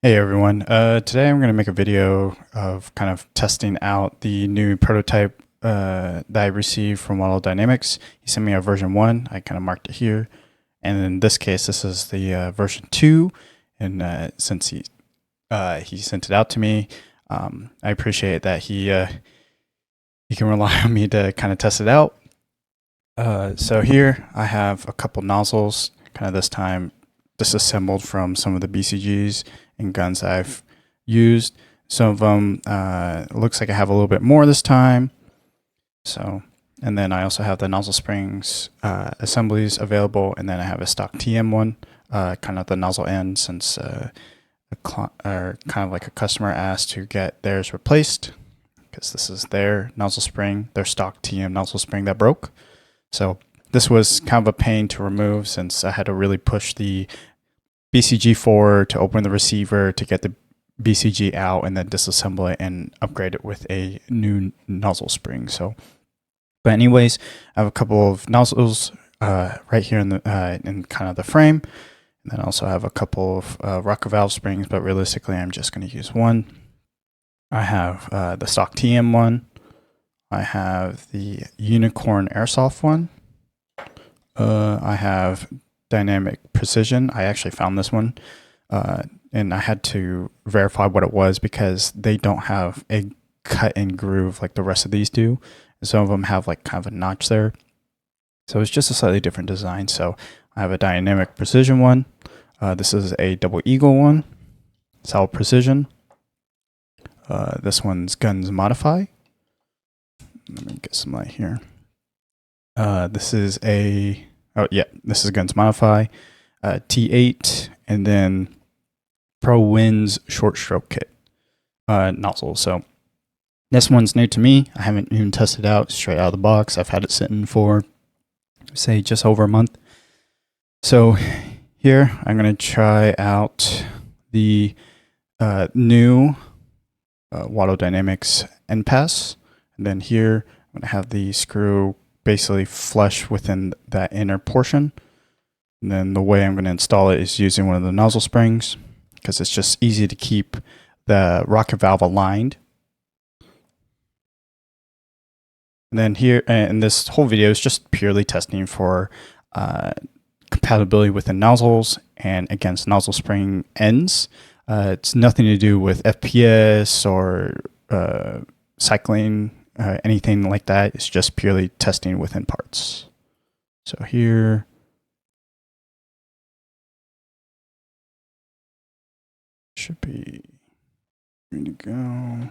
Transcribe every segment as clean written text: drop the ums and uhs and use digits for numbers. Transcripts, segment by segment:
Hey everyone, today I'm going to make a video of kind of testing out the new prototype that I received from Waldo Dynamics. He sent me a version 1, I kind of marked it here, and in this case this is the version 2, and since he sent it out to me, I appreciate that he can rely on me to kind of test it out. So here I have a couple nozzles, kind of this time disassembled from some of the BCGs and guns I've used. Some of them looks like I have a little bit more this time. So, and then I also have the nozzle springs assemblies available, and then I have a stock TM one, kind of the nozzle end, since kind of like a customer asked to get theirs replaced because this is their nozzle spring, their stock TM nozzle spring that broke. So this was kind of a pain to remove since I had to really push the BCG forward to open the receiver to get the BCG out and then disassemble it and upgrade it with a new nozzle spring. So, but anyways, I have a couple of nozzles right here in the in kind of the frame, and then also have a couple of rocker valve springs. But realistically, I'm just going to use one. I have the stock TM one. I have the Unicorn Airsoft one. I have Dynamic Precision. I actually found this one, and I had to verify what it was because they don't have a cut and groove like the rest of these do. Some of them have like kind of a notch there. So it's just a slightly different design. So I have a Dynamic Precision one. This is a Double Eagle one. Solid Precision. This one's Guns Modify. Let me get some light here. This is a, this is Guns Modify, T8, and then Pro Winds Short Stroke Kit nozzle. So this one's new to me. I haven't even tested it out straight out of the box. I've had it sitting for, say, just over a month. So here I'm going to try out the new Waldo Dynamics NPAS. And then here I'm going to have the screw basically flush within that inner portion. And then the way I'm going to install it is using one of the nozzle springs because it's just easy to keep the rocket valve aligned. And then here, and this whole video is just purely testing for compatibility within nozzles and against nozzle spring ends. It's nothing to do with FPS or cycling, anything like that. It's just purely testing within parts. So here, should be ready to go.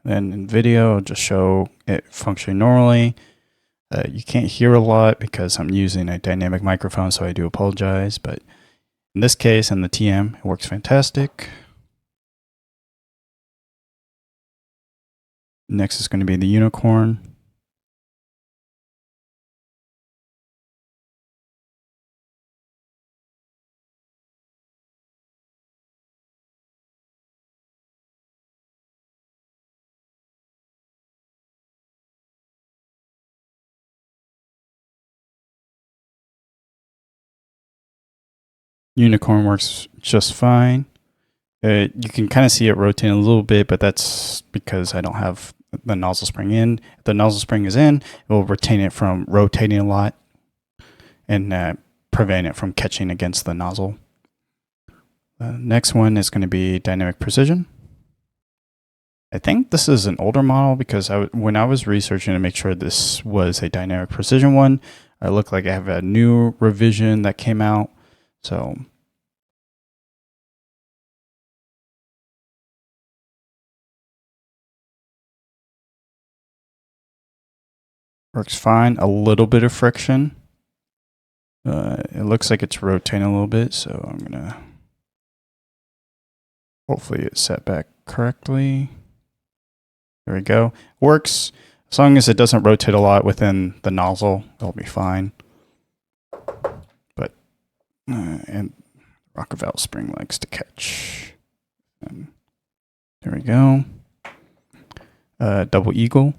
Then in video, I'll just show it functioning normally. You can't hear a lot because I'm using a dynamic microphone, so I do apologize. But in this case, in the TM, it works fantastic. Next is going to be the Unicorn. Unicorn works just fine. You can kind of see it rotating a little bit, but that's because I don't have the nozzle spring in. If the nozzle spring is in, it will retain it from rotating a lot and prevent it from catching against the nozzle. The next one is going to be Dynamic Precision. I think this is an older model because when I was researching to make sure this was a Dynamic Precision one, it looked like I have a new revision that came out. So works fine. A little bit of friction. It looks like it's rotating a little bit, so I'm gonna hopefully it's set back correctly. There we go. Works. As long as it doesn't rotate a lot within the nozzle, it'll be fine. But and rocker valve spring likes to catch. And there we go. Double Eagle.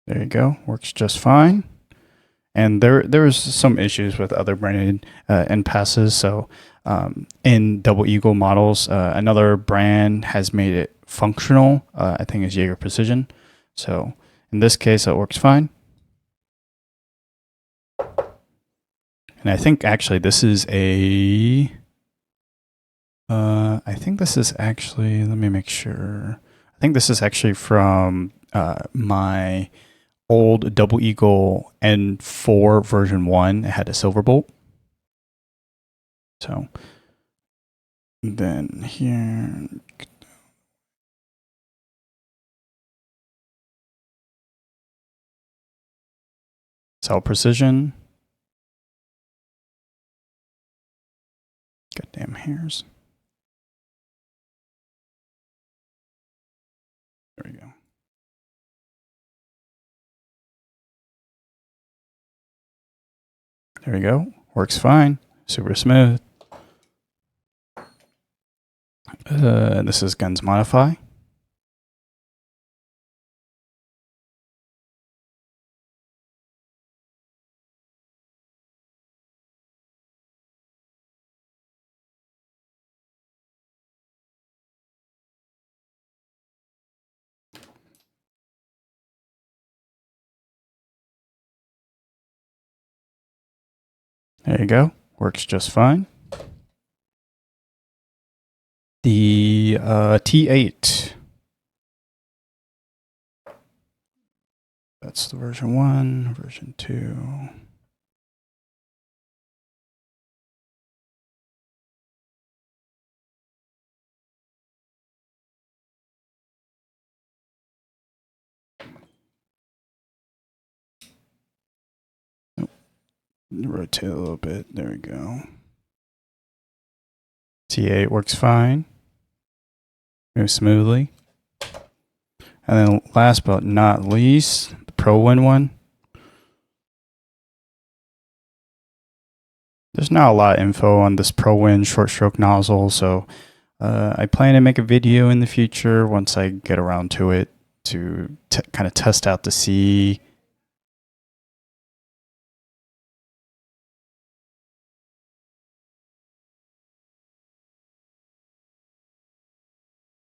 There you go. Works just fine. And there was some issues with other branded NPASs. So in Double Eagle models, another brand has made it functional. I think it's Jaeger Precision. So in this case, it works fine. And I think actually this is a, I think this is actually, let me make sure. I think this is actually from my old Double Eagle N4 version 1. It had a silver bolt. So then here, cell precision. Goddamn hairs. There we go. There we go. Works fine. Super smooth. This is Guns Modify. There you go. Works just fine. The T8. That's the version 1, version 2. Rotate a little bit. There we go. T8 works fine. Moves smoothly. And then last but not least, the ProWin one. There's not a lot of info on this ProWin short stroke nozzle, so I plan to make a video in the future once I get around to it to kind of test out to see.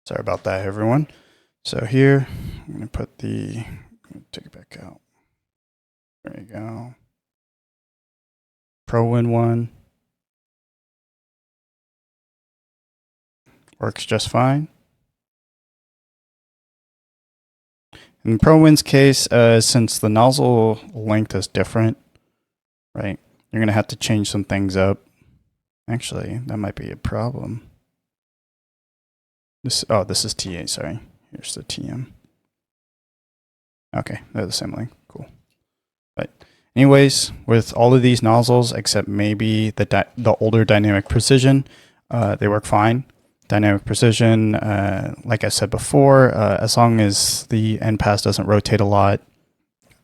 Sorry about that, everyone. So here, I'm going to put the, take it back out. There you go. ProWin one. Works just fine. In ProWin's case, since the nozzle length is different, right, you're going to have to change some things up. Actually, that might be a problem. This is T8, sorry. Here's the TM. Okay, they're the same length, cool. But anyways, with all of these nozzles, except maybe the older Dynamic Precision, they work fine. Dynamic Precision, like I said before, as long as the NPAS doesn't rotate a lot,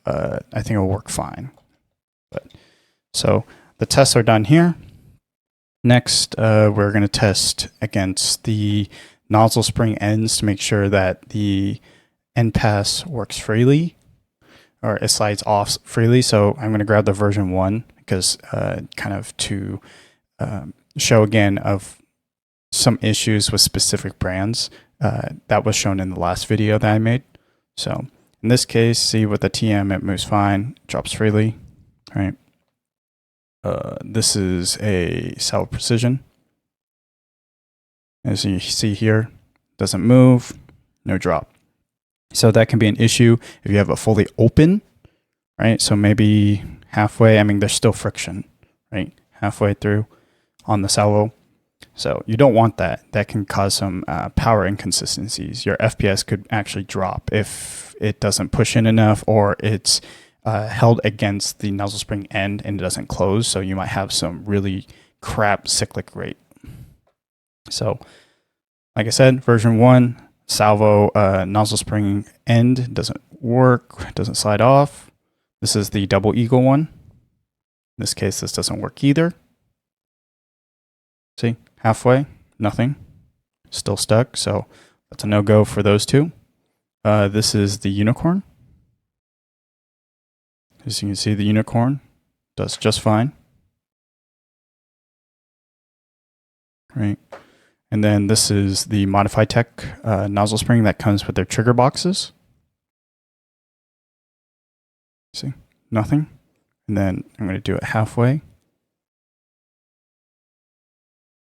I think it'll work fine. So the tests are done here. Next, we're going to test against the nozzle spring ends to make sure that the NPAS works freely, or it slides off freely. So I'm going to grab the version 1 because kind of to show again of some issues with specific brands that was shown in the last video that I made. So in this case, see with the TM, it moves fine, drops freely, right? This is a cell precision. As you see here, doesn't move, no drop. So that can be an issue if you have a fully open, right? So maybe halfway, I mean, there's still friction, right? Halfway through on the salvo. So you don't want that. That can cause some power inconsistencies. Your FPS could actually drop if it doesn't push in enough, or it's held against the nozzle spring end and it doesn't close. So you might have some really crap cyclic rate. So like I said, version 1, salvo nozzle spring end doesn't work, doesn't slide off. This is the Double Eagle one. In this case, this doesn't work either. See, halfway, nothing, still stuck. So that's a no-go for those two. This is the Unicorn. As you can see, the unicorn does just fine. Right. And then this is the Modify Tech nozzle spring that comes with their trigger boxes. See, nothing. And then I'm going to do it halfway.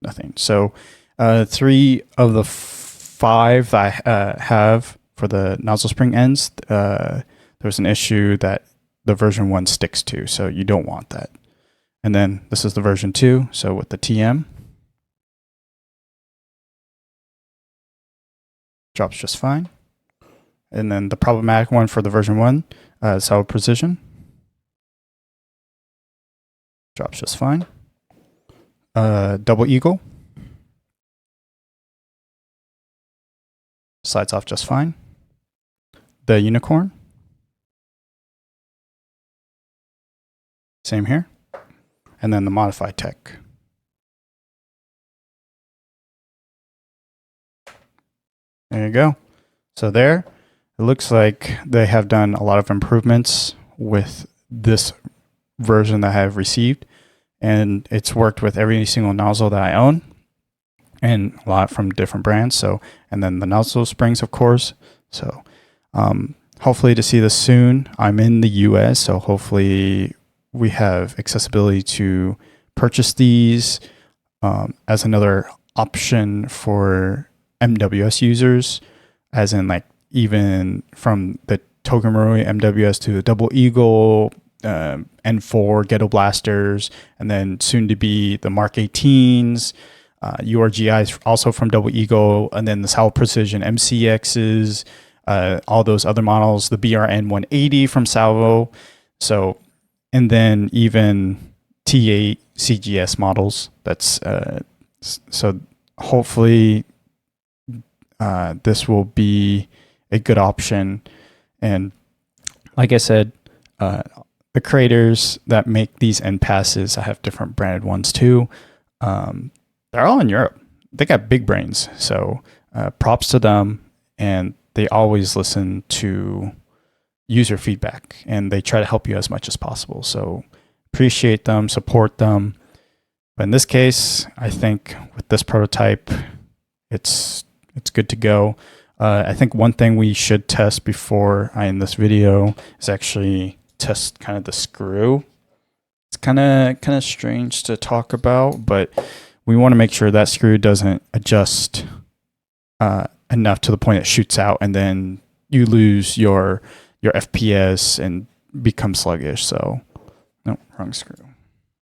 Nothing. So 3 of the 5 that I have for the nozzle spring ends, there's an issue that the version 1 sticks to, so you don't want that. And then this is the version 2, so with the TM, drops just fine. And then the problematic one for the version 1, solid precision, drops just fine. Double eagle, slides off just fine. The unicorn, same here. And then the Modify Tech. There you go. So there, it looks like they have done a lot of improvements with this version that I have received. And it's worked with every single nozzle that I own, and a lot from different brands. So, and then the nozzle springs, of course. So hopefully to see this soon. I'm in the US, so hopefully we have accessibility to purchase these as another option for MWS users, as in like even from the Togamori MWS to the Double Eagle, N4 Ghetto Blasters, and then soon to be the Mark 18s, URGIs also from Double Eagle, and then the Solid Precision MCXs, all those other models, the BRN 180 from Salvo. So, and then even T8 CGS models. That's so hopefully this will be a good option. And like I said, the creators that make these NPASs, I have different branded ones too. They're all in Europe. They got big brains. So props to them. And they always listen to user feedback, and they try to help you as much as possible. So appreciate them, support them. But in this case, I think with this prototype, it's good to go. I think one thing we should test before I end this video is actually test kind of the screw. It's kind of strange to talk about, but we want to make sure that screw doesn't adjust enough to the point it shoots out, and then you lose your FPS and become sluggish. So, no, wrong screw,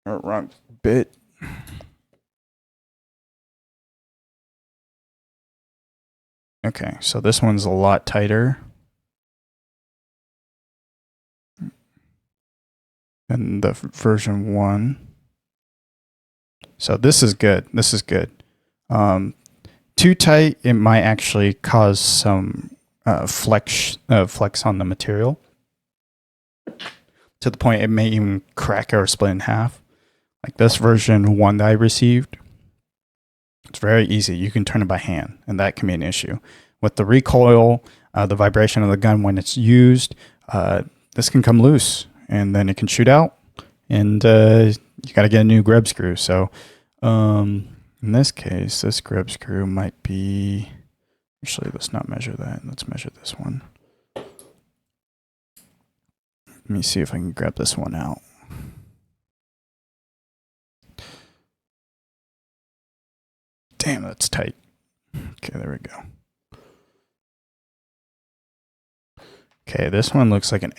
or wrong bit. Okay, so this one's a lot tighter than the version 1. So this is good. This is good. Too tight, it might actually cause some flex on the material to the point it may even crack or split in half. Like this version 1 that I received, it's very easy. You can turn it by hand, and that can be an issue. With the recoil, the vibration of the gun when it's used, this can come loose, and then it can shoot out, and you got to get a new grub screw. So in this case, this grub screw might be, actually, let's not measure that. Let's measure this one. Let me see if I can grab this one out. Damn, that's tight. Okay, there we go. Okay, this one looks like an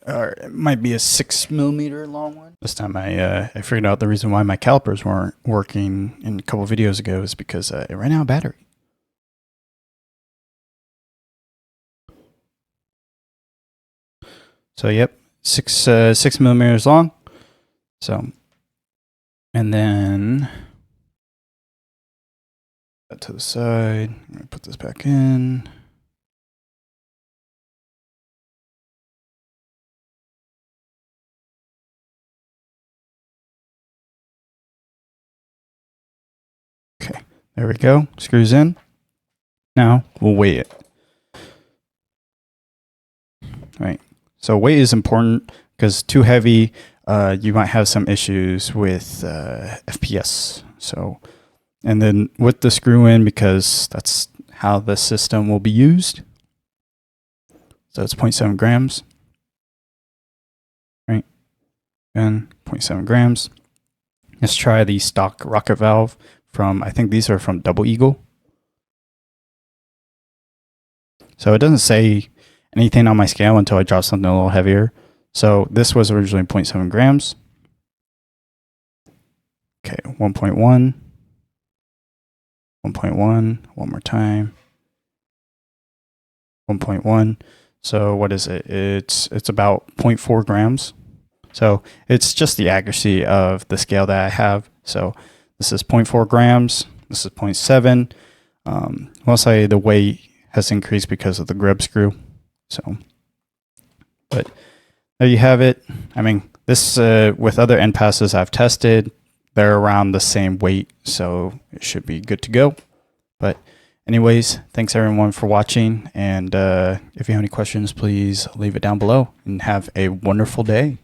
or it might be a 6mm long one. This time I figured out the reason why my calipers weren't working in a couple of videos ago is because it ran out of battery. So yep, 6mm long. So, and then that to the side. I'm gonna put this back in. Okay, there we go. Screws in. Now we'll weigh it. All right. So weight is important. because too heavy, you might have some issues with FPS. So, and then with the screw in, because that's how the system will be used. So it's 0.7 grams, right? And 0.7 grams. Let's try the stock rocket valve from, I think these are from Double Eagle. So it doesn't say anything on my scale until I drop something a little heavier. So this was originally 0.7 grams. Okay, 1.1, 1.1, one more time, 1.1. So what is it? It's about 0.4 grams. So it's just the accuracy of the scale that I have. So this is 0.4 grams. This is 0.7. Mostly the weight has increased because of the grub screw. So, but there you have it. I mean, this with other NPASs I've tested, they're around the same weight, so it should be good to go. But anyways, thanks everyone for watching. And if you have any questions, please leave it down below and have a wonderful day.